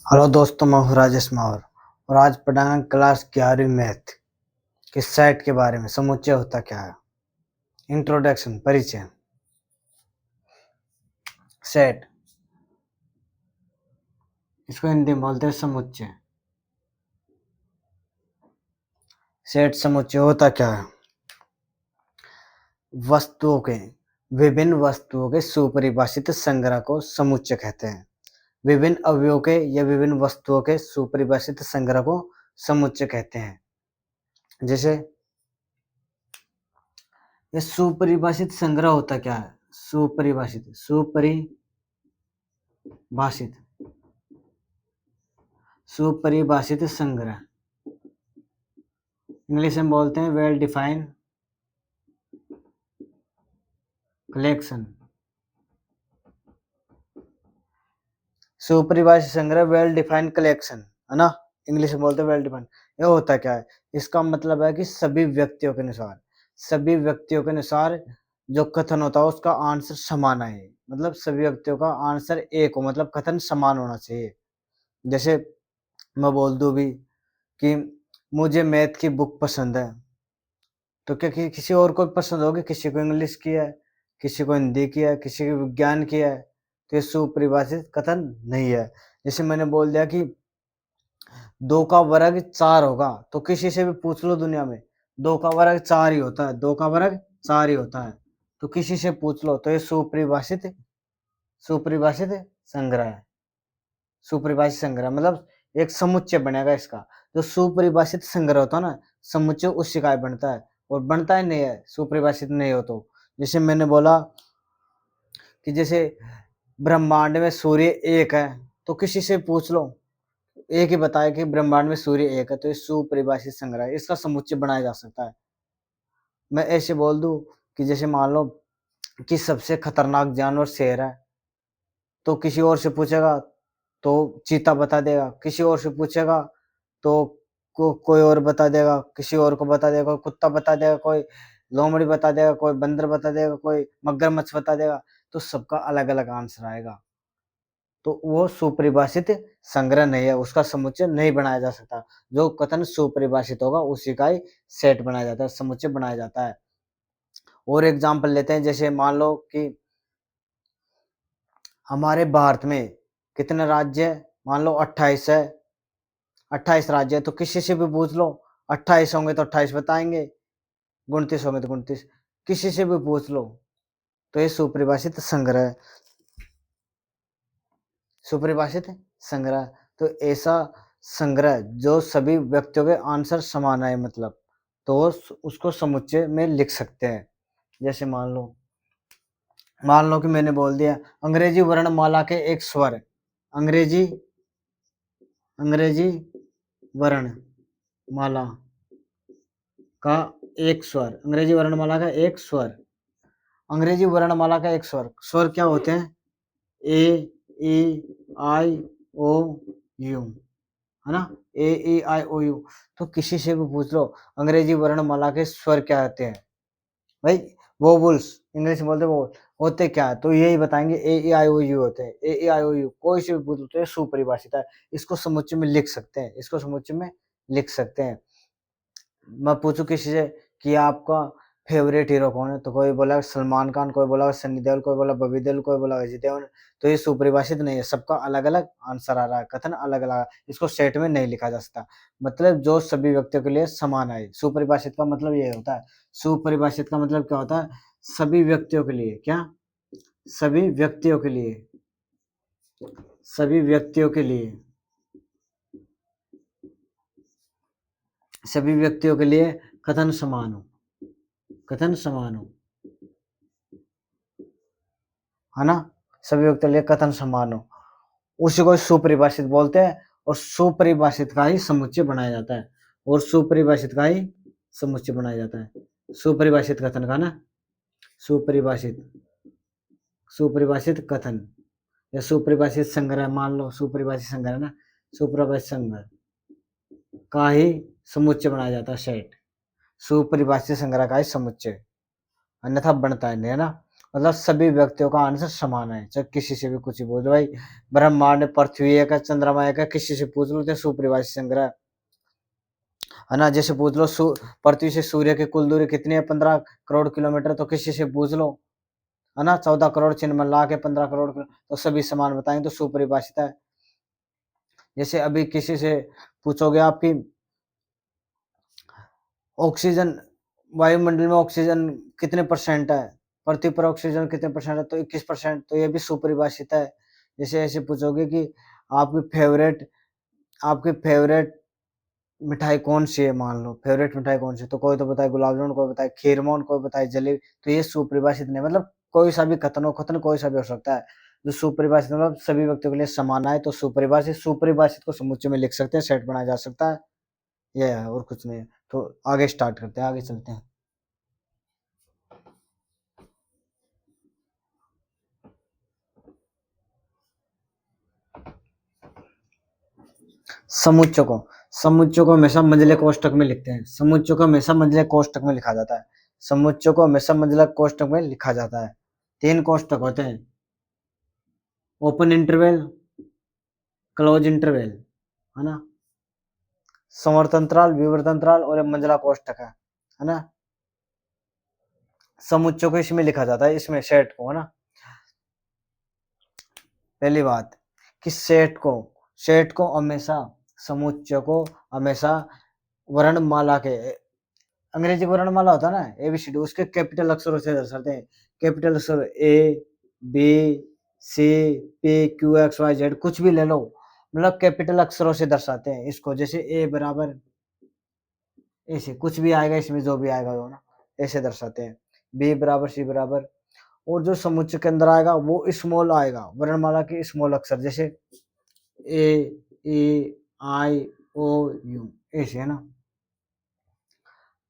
Hello दोस्तों, मैं हूँ राजेश मावर और आज पढ़ाएंगे क्लास 11वीं मैथ के सेट के बारे में। समुच्चय होता क्या है? इंट्रोडक्शन, परिचय। सेट, इसको हिंदी में बोलते हैं समुच्चय। सेट समुच्चय होता क्या है? विभिन्न वस्तुओं के सुपरिभाषित संग्रह को समुच्चय कहते हैं। विभिन्न अवयवों के या विभिन्न वस्तुओं के सुपरिभाषित संग्रह को समुच्चय कहते हैं। जैसे ये सुपरिभाषित संग्रह होता क्या है? सुपरिभाषित संग्रह, इंग्लिश में बोलते हैं वेल डिफाइंड कलेक्शन। सुपरिभाषित संग्रह, वेल डिफाइंड कलेक्शन, है ना? इंग्लिश में बोलते हैं वेल डिफाइंड। ये होता क्या है? इसका मतलब है कि सभी व्यक्तियों के अनुसार जो कथन होता है उसका आंसर समान है। मतलब सभी व्यक्तियों का आंसर एक हो, मतलब कथन समान होना चाहिए। जैसे मैं बोल दूं भी कि मुझे मैथ की बुक पसंद है, तो क्या किसी और को पसंद होगी? किसी को इंग्लिश की है, किसी को हिंदी की है, किसी को विज्ञान की है। तो ये सुपरिभाषित कथन नहीं है। जैसे मैंने बोल दिया कि 2 का वर्ग 4 होगा, तो किसी से भी पूछ लो दुनिया में 2 का वर्ग 4 ही होता है, 2 का वर्ग 4 ही होता है, तो किसी से पूछ लो। तो ये सुपरिभाषित संग्रह है। सुपरिभाषित संग्रह मतलब एक समुच्चय बनेगा इसका। जो सुपरिभाषित संग्रह होता है ना, समुच्चय उससे काय बनता है, और बनता ही नहीं है सुपरिभाषित नहीं हो तो। जैसे मैंने बोला कि जैसे ब्रह्मांड में सूर्य एक है, तो किसी से पूछ लो, एक ही बताए कि ब्रह्मांड में सूर्य एक है, तो ये सुपरिभाषित संग्रह है, इसका समुच्चय बनाया जा सकता है। मैं ऐसे बोल दूं कि जैसे मान लो कि सबसे खतरनाक जानवर शेर है, तो किसी और से पूछेगा तो चीता बता देगा, किसी और से पूछेगा तो कोई और बता देगा, किसी और को बता देगा, कोई कुत्ता बता देगा, कोई लोमड़ी बता देगा, कोई बंदर बता देगा, कोई मगरमच्छ बता देगा। तो सबका अलग-अलग आंसर आएगा। तो वो सुपरिभाषित संग्रह नहीं है, उसका समुच्चय नहीं बनाया जा सकता। जो कथन सुपरिभाषित होगा उसी का ही सेट बनाया जाता है, समुच्चय बनाया जाता है। और एग्जाम्पल लेते हैं, जैसे मान लो कि हमारे भारत में कितने राज्य है? मान लो 28 है, 28 राज्य है, तो किसी से भी पूछ लो, 28 होंगे तो 28 बताएंगे, 29 होंगे तो 29, किसी से भी पूछ लो। तो ये सुपरिभाषित संग्रह है। सुपरिभाषित संग्रह तो ऐसा संग्रह जो सभी व्यक्तियों के आंसर समान है, मतलब तो उसको समुच्चय में लिख सकते हैं। जैसे मान लो कि मैंने बोल दिया अंग्रेजी वर्णमाला के एक स्वर, अंग्रेजी वर्णमाला का एक स्वर, अंग्रेजी वर्णमाला का एक स्वर, अंग्रेजी वर्णमाला का एक स्वर क्या होते हैं? ए, ई, आई, ओ, यू, है ना? ए, ई, आई, ओ, यू। तो किसी से भी पूछ लो अंग्रेजी वर्णमाला के स्वर क्या होते हैं भाई? वोवल्स, इंग्लिश में बोलते हैं होते क्या है? तो यही बताएंगे ए, ई, आई, ओ, यू होते हैं। ए, ई, आई, ओ, यू कोई से भी पूछ लो तो ये सुपरिभाषित है। इसको समुच्चय में लिख सकते हैं, मैं पूछूं किसी से कि आपका फेवरेट हीरो कौन है, तो कोई बोला सलमान खान, कोई बोला सन्नी देओल, कोई बोला बॉबी देओल, कोई बोला अजय देवगन। तो ये सुपरिभाषित नहीं है, सबका अलग अलग आंसर आ रहा है, कथन अलग अलग, इसको सेट में नहीं लिखा जा सकता। मतलब जो सभी व्यक्तियों के लिए समान है। सुपरिभाषित का मतलब ये होता है। सुपरिभाषित का मतलब क्या होता है? सभी व्यक्तियों के लिए, क्या? सभी व्यक्तियों के लिए, सभी व्यक्तियों के लिए, सभी व्यक्तियों के लिए कथन समान हो, कथन समान हो, है ना? सभी व्यक्तियों के लिए कथन समान हो, उसी को सुपरिभाषित बोलते हैं। और सुपरिभाषित का ही समुच्चय बनाया जाता है, और सुपरिभाषित का ही समुच्चय बनाया जाता है। सुपरिभाषित कथन का ना, सुपरिभाषित सुपरिभाषित कथन या सुपरिभाषित संग्रह, मान लो सुपरिभाषित संग्रह ना, सुपरिभाषित संग्रह का ही समुच्चय बनाया जाता है, सेट। सुपरिभाषित संग्रह का ही समुच्चय, अन्यथा बनता है नहीं, है ना? मतलब सभी व्यक्तियों का आंसर समान है, चाहे किसी से भी कुछ भी पूछ लो भाई, ब्रह्मांड, पृथ्वी एक है, चंद्रमा एक है, किसी से पूछ लो तो सुपरिभाषित संग्रह है ना। जैसे पूछ लो पृथ्वी से सूर्य की कुल दूरी कितनी है, 15 करोड़ किलोमीटर, तो किसी से पूछ लो है ना, 14 करोड़ चिन्ह में ला के 15 करोड़ तो सभी समान बताएंगे, तो सुपरिभाषित है। जैसे अभी किसी से पूछोगे आपकी ऑक्सीजन, वायुमंडल में ऑक्सीजन कितने परसेंट है, पृथ्वी पर ऑक्सीजन कितने परसेंट है, तो 21%, तो ये भी सुपरिभाषित है। जैसे ऐसे पूछोगे कि आपकी फेवरेट आपकी फेवरेट मिठाई कौन सी है, मान लो फेवरेट मिठाई कौन सी है, तो कोई तो बताए गुलाब जामुन, कोई बताए खीरमोहन, कोई बताए जलेबी, तो ये सुपरिभाषित नहीं, मतलब कोई सा भी कथन हो, कथन कोई सा भी हो सकता है। जो सुपरिभाषित मतलब सभी व्यक्तियों के लिए समान आए, तो सुपरिभाषित, सुपरिभाषित को समुच्चय में लिख सकते हैं, सेट बनाया जा सकता है, यह है और कुछ नहीं है। तो आगे स्टार्ट करते हैं, आगे चलते हैं। समुच्चय समुच्चय को हमेशा मंझले कोष्ठक में लिखते हैं, समुच्चय को हमेशा मंझले कोष्ठक में लिखा जाता है, समुच्चय को हमेशा मंझले कोष्ठक में लिखा जाता है। 3 कोष्ठक होते हैं, ओपन इंटरवल, क्लोज इंटरवल, है ना, समवर्तंत्राल, विवर्तंत्राल और एक मंझला कोष्ठक है ना। समुच्चय को इसमें लिखा जाता है, इसमें सेट को, है ना। पहली बात कि सेट को हमेशा, समुच्चय को हमेशा वर्णमाला के, अंग्रेजी वर्णमाला होता है ना एबीसीडी, उसके कैपिटल अक्षरों से दर्शाते हैं। कैपिटल अक्षर A, B, C, P, Q, X, Y, Z, कुछ भी ले लो, मतलब कैपिटल अक्षरों से दर्शाते हैं इसको। जैसे ए बराबर, ऐसे कुछ भी आएगा इसमें, जो भी आएगा वो ना ऐसे दर्शाते हैं। बी बराबर, सी बराबर, और जो समुच्चय के अंदर आएगा वो स्मॉल आएगा, वर्णमाला के स्मॉल अक्षर, जैसे ए, ई, आई, ओ, यू, ऐसे, है ना।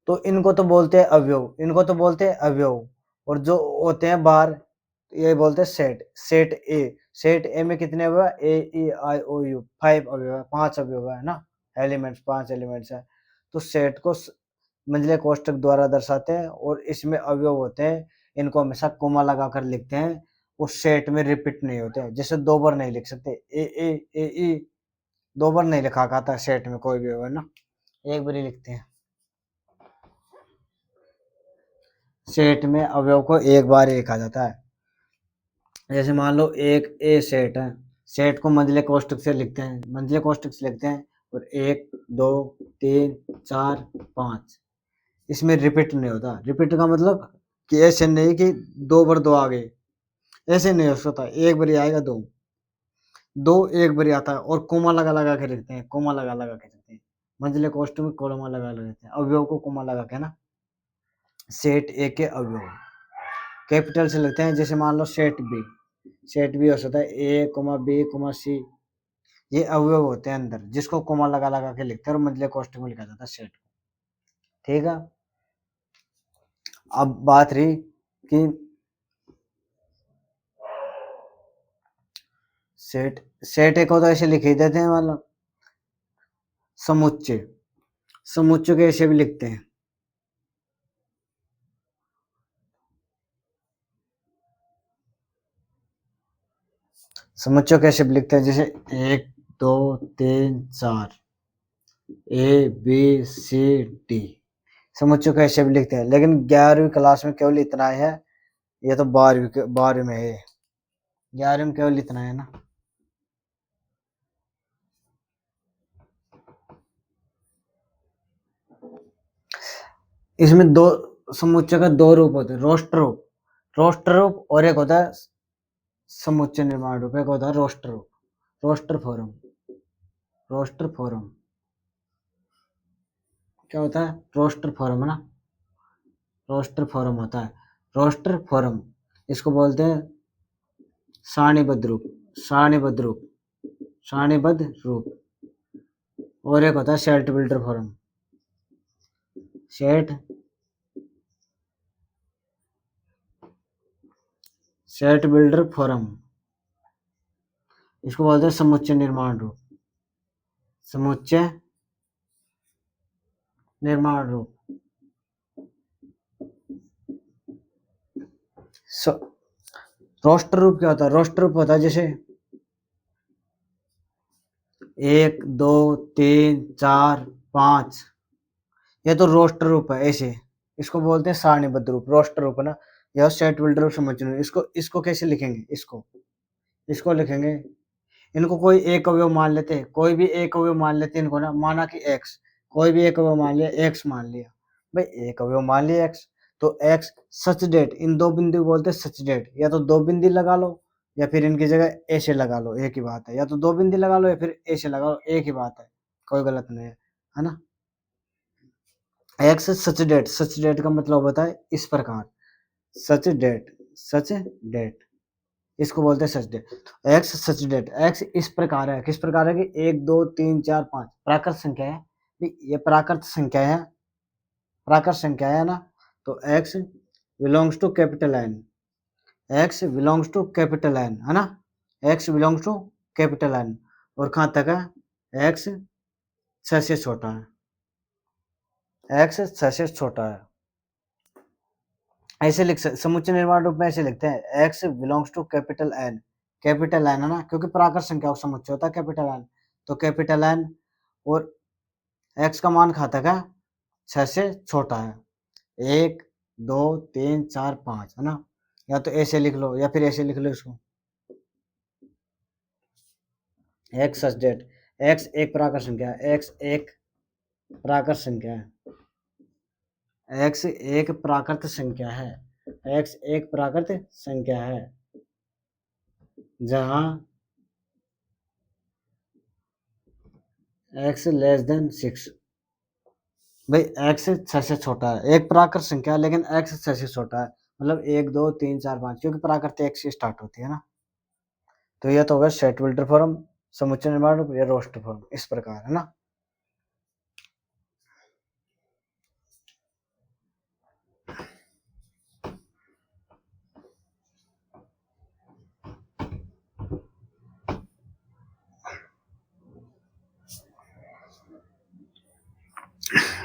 तो इनको तो बोलते हैं अवयव, इनको तो बोलते हैं अवयव, और जो होते हैं बाहर, ये बोलते हैं सेट। सेट ए में कितने अवयव है, ए, ई, आई, ओ, यू, 5 अवयव है, 5 अवयव है ना, एलिमेंट्स, 5 एलिमेंट्स है। तो सेट को मंझले कोष्ठक द्वारा दर्शाते हैं, और इसमें अवयव होते हैं, इनको हमेशा कोमा लगाकर लिखते हैं, वो सेट में रिपीट नहीं होते हैं। जैसे 2 बार नहीं लिख सकते, ए ई 2 बार नहीं लिखा खाता सेट में कोई भी अवयव, है ना, एक बार ही लिखते हैं। सेट में अवयव को एक बार ही लिखा जाता है। जैसे मान लो एक ए सेट है, सेट को मंझले कोष्ठक से लिखते हैं, मंझले कोष्ठक से लिखते हैं, और 1 2 3 4 5, इसमें रिपीट नहीं होता। रिपीट का मतलब कि ऐसे नहीं कि 2 बार 2 आ गए, ऐसे नहीं हो सकता, एक बार आएगा, दो एक बार आता है, और कोमा लगा लगा के लिखते हैं, कोमा लगा लगा के लिखते हैं, मंझले कोष्ठक में कोमा लगा लगा लिखते हैं, अवयव को कोमा लगा के ना। सेट ए के अवयव कैपिटल से लिखते हैं, जैसे मान लो सेट बी हो सकता है, ए कोमा बी कोमा सी, ये अवयव होते हैं अंदर, जिसको कोमा लगा लगा के लिखते हैं, और मंझले कोष्ठक में लिखा जाता है सेट को। ठीक है, अब बात रही कि सेट एक होता है, ऐसे लिख ही देते हैं, मतलब समुच्चय, समुच्चय के ऐसे भी लिखते हैं। समुच्चय कैसे भी लिखते हैं, जैसे 1 2 3 4, ए बी सी डी, समुच्चय कैसे भी लिखते हैं, लेकिन 11वीं क्लास में केवल इतना ही है, ये तो 12वीं में है, 11वीं में केवल इतना है ना। इसमें दो, समुच्चय का 2 रूप होते हैं, रोस्टर रूप और एक होता है समुच्चय निर्माण रूप, एक होता है रोस्टर रूप, रोस्टर फॉर्म क्या होता है, रोस्टर फॉर्म, है ना, रोस्टर फॉर्म होता है, रोस्टर फॉर्म, इसको बोलते हैं सारणीबद्ध रूप, सारणीबद्ध रूप, सारणीबद्ध रूप, और एक होता है set builder form, set set builder form, इसको बोलते हैं समुच्चय निर्माण रूप, समुच्चय निर्माण रूप। रोस्टर रूप क्या होता है? रोस्टर रूप होता है जैसे 1 2 3 4 5, ये तो रोस्टर रूप है ऐसे। इसको बोलते हैं सारणीबद्ध रूप, रोस्टर रूप है ना। यह सेट बिल्डर रूप समझना। इसको कैसे लिखेंगे? इसको लिखेंगे, इनको कोई एक अवयव मान लेते हैं, कोई भी एक अवयव मान लेते हैं इनको ना, माना कि x, कोई भी एक अवयव मान लिया, x मान लिया भाई, एक अवयव मान लिया x, तो x सच डेट, इन दो बिंदु को बोलते हैं सच डेट। या तो दो बिंदु लगा लो या फिर इनकी जगह ऐसे लगा लो, एक ही बात है। या तो दो बिंदु लगा लो या फिर ऐसे लगा लो, एक ही बात है, कोई गलत नहीं है ना। एक्स सच डेट का मतलब होता है इस प्रकार, सच डेट, सच डेट, इसको बोलते हैं सच डेट। एक्स सच डेट, एक्स इस प्रकार है, किस प्रकार है कि 1 2 3 4 5 प्राकृत संख्या है, ये प्राकृत संख्या है, प्राकृत संख्या है ना। तो x belongs to capital N, x belongs to capital N है ना, x belongs to capital N. और कहाँ तक है? एक्स 6 से छोटा है, एक्स 6 से छोटा है। ऐसे लिख सकते, समुच्चय निर्माण रूप में ऐसे लिखते हैं, x belongs to capital N, capital N है ना, क्योंकि प्राकृत संख्या का समुच्चय होता है कैपिटल एन। तो कैपिटल एन और एक्स का मान कहाँ तक है? 6 से छोटा है, 1 2 3 4 5 है ना। या तो ऐसे लिख लो या फिर ऐसे लिख लो इसको, एक्स सच डेट, एक्स एक प्राकृत संख्या है, एक्स एक प्राकृत संख्या है, एक्स एक प्राकृत संख्या है, एक्स एक प्राकृत संख्या है, जहां एक्स लेस देन 6। भाई एक्स 6 से छोटा है, एक प्राकृत संख्या है लेकिन एक्स 6 से छोटा है, मतलब 1 2 3 4 5, क्योंकि प्राकृत एक से स्टार्ट होती है ना। तो यह तो होगा सेट बिल्डर फॉर्म, समुच्चय निर्माण रूप, या रोस्टर फॉर्म, इस प्रकार है ना।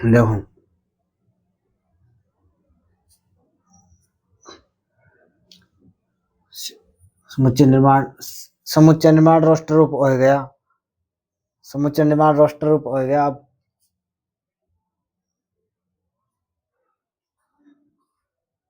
देखो समुच्चय निर्माण, समुच्चय निर्माण रोस्टर रूप हो गया, समुच्चय निर्माण रोस्टर रूप हो गया। अब